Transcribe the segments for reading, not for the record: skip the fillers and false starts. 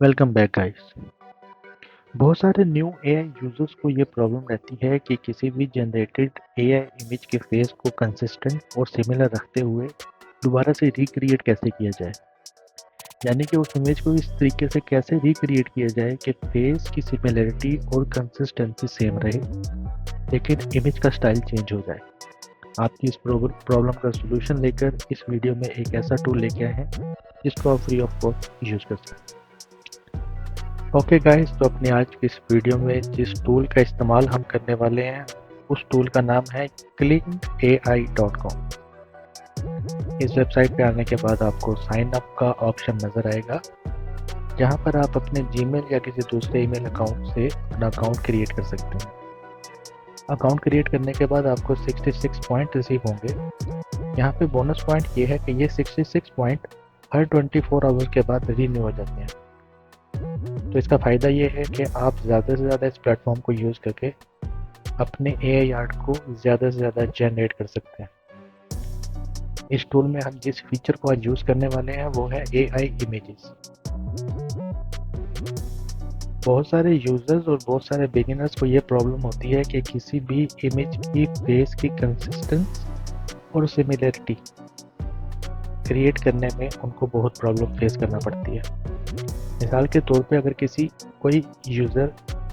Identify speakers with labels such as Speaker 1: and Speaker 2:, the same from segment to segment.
Speaker 1: Welcome back guys. बहुत सारे new AI users को ये प्रॉब्लम रहती है कि किसी भी जनरेटेड एआई इमेज के फेस को कंसिस्टेंट और सिमिलर रखते हुए दोबारा से रिक्रिएट कैसे किया जाए। यानी कि उस इमेज को इस तरीके से कैसे रिक्रिएट किया जाए कि फेस की सिमिलरिटी और कंसिस्टेंसी सेम रहे, लेकिन इमेज का स्टाइल चेंज हो जाए। आपकी इस प्रॉब्लम का सोल्यूशन लेकर इस वीडियो में एक ऐसा टूल लेके आए हैं जिसको आप फ्री ऑफ कॉस्ट यूज कर सकते हैं। ओके गाइस, तो अपनी आज की इस वीडियो में जिस टूल का इस्तेमाल हम करने वाले हैं उस टूल का नाम है clickai.com। इस वेबसाइट पे आने के बाद आपको साइन अप का ऑप्शन नज़र आएगा, जहां पर आप अपने जीमेल या किसी दूसरे ईमेल अकाउंट से अपना अकाउंट क्रिएट कर सकते हैं। अकाउंट क्रिएट करने के बाद आपको 66 पॉइंट रिसीव होंगे। यहाँ पे बोनस पॉइंट ये है कि ये 66 पॉइंट हर 24 आवर्स के बाद रिन्यू हो जाते हैं। तो इसका फ़ायदा ये है कि आप ज़्यादा से ज़्यादा इस प्लेटफॉर्म को यूज़ करके अपने एआई आर्ट को ज़्यादा से ज़्यादा जनरेट कर सकते हैं। इस टूल में हम जिस फीचर को आज यूज़ करने वाले हैं वो है एआई इमेजेस। बहुत सारे यूज़र्स और बहुत सारे बिगिनर्स को ये प्रॉब्लम होती है कि किसी भी इमेज की फेस की कंसिस्टेंस और सिमिलरिटी क्रिएट करने में उनको बहुत प्रॉब्लम फेस करना पड़ती है। मिसाल के तौर पे अगर कोई यूज़र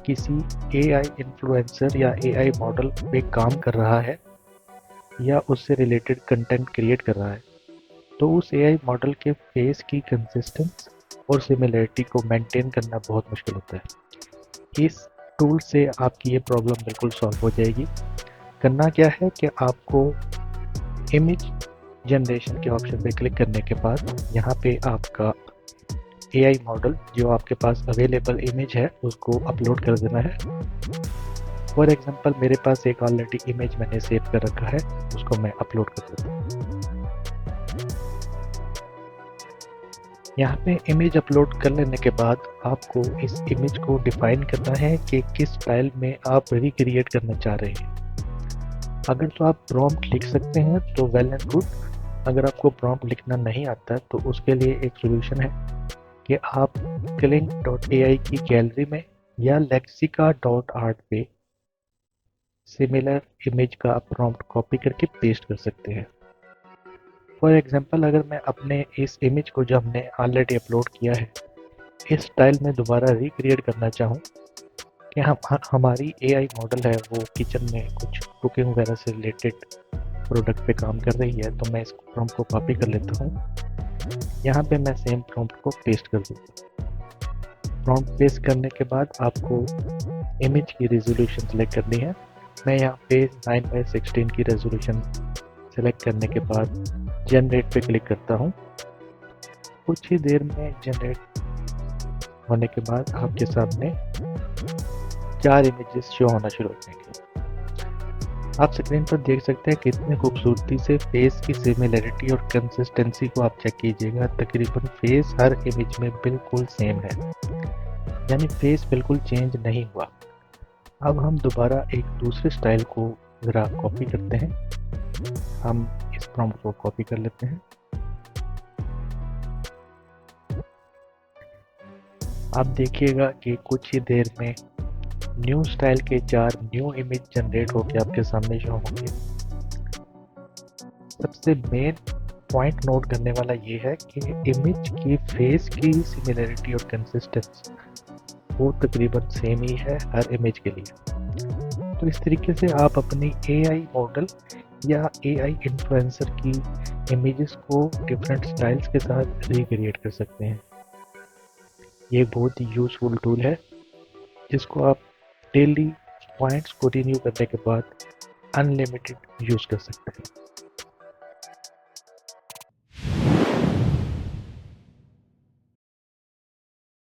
Speaker 1: किसी एआई इन्फ्लुएंसर या एआई मॉडल पे काम कर रहा है या उससे रिलेटेड कंटेंट क्रिएट कर रहा है, तो उस एआई मॉडल के फेस की कंसिस्टेंस और सिमिलरिटी को मेंटेन करना बहुत मुश्किल होता है। इस टूल से आपकी ये प्रॉब्लम बिल्कुल सॉल्व हो जाएगी। करना क्या है कि आपको इमेज जनरेशन के ऑप्शन पे क्लिक करने के बाद यहाँ पे आपका एआई मॉडल जो आपके पास अवेलेबल इमेज है उसको अपलोड कर देना है। फॉर एग्जांपल मेरे पास एक ऑलरेडी इमेज मैंने सेव कर रखा है, उसको मैं अपलोड कर देता हूँ। यहाँ पे इमेज अपलोड कर लेने के बाद आपको इस इमेज को डिफाइन करना है कि किस स्टाइल में आप रिक्रिएट करना चाह रहे हैं। अगर तो आप प्रॉम्प्ट लिख सकते हैं तो वेल एंड गुड। अगर आपको प्रॉम्प्ट लिखना नहीं आता तो उसके लिए एक सोल्यूशन है कि आप kling.ai की गैलरी में या lexica.art पे सिमिलर इमेज का प्रॉम्प्ट कॉपी करके पेस्ट कर सकते हैं। फॉर एग्जांपल अगर मैं अपने इस इमेज को जो हमने ऑलरेडी अपलोड किया है इस स्टाइल में दोबारा रिक्रिएट करना चाहूँ कि हमारी एआई मॉडल है वो किचन में कुछ कुकिंग वगैरह से रिलेटेड प्रोडक्ट पे काम कर रही है, तो मैं इस प्रॉम्प्ट को कॉपी कर लेता हूँ। यहाँ पे मैं सेम प्रॉम्प्ट को पेस्ट कर दूँगा। प्रॉम्प्ट पेस्ट करने के बाद आपको इमेज की रेजोल्यूशन सेलेक्ट करनी है। मैं यहाँ पे 9:16 की रेजोल्यूशन सेलेक्ट करने के बाद जनरेट पे क्लिक करता हूँ। कुछ ही देर में जनरेट होने के बाद आपके सामने 4 इमेजेस शो होना शुरू हो जाएंगे। आप स्क्रीन पर देख सकते हैं कितनी खूबसूरती से फेस की सिमिलरिटी और कंसिस्टेंसी को आप चेक कीजिएगा। तकरीबन फेस हर इमेज में बिल्कुल सेम है, यानी फेस बिल्कुल चेंज नहीं हुआ। अब हम दोबारा एक दूसरे स्टाइल को ज़रा कॉपी करते हैं। हम इस प्रॉम्प्ट को कॉपी कर लेते हैं। आप देखिएगा कि कुछ ही देर में न्यू स्टाइल के 4 न्यू इमेज जनरेट होकर आपके सामने शो होंगे। सबसे मेन पॉइंट नोट करने वाला ये है कि इमेज की फेस की सिमिलरिटी और कंसिस्टेंसी वो तकरीबन सेम ही है हर इमेज के लिए। तो इस तरीके से आप अपनी एआई मॉडल या एआई इन्फ्लुएंसर की इमेजेस को डिफरेंट स्टाइल्स के साथ रिक्रिएट कर सकते हैं। ये बहुत ही यूज़फुल टूल है जिसको आप डेली पॉइंट्स को रिन्यू करने के बाद अनलिमिटेड यूज़ कर सकते हैं।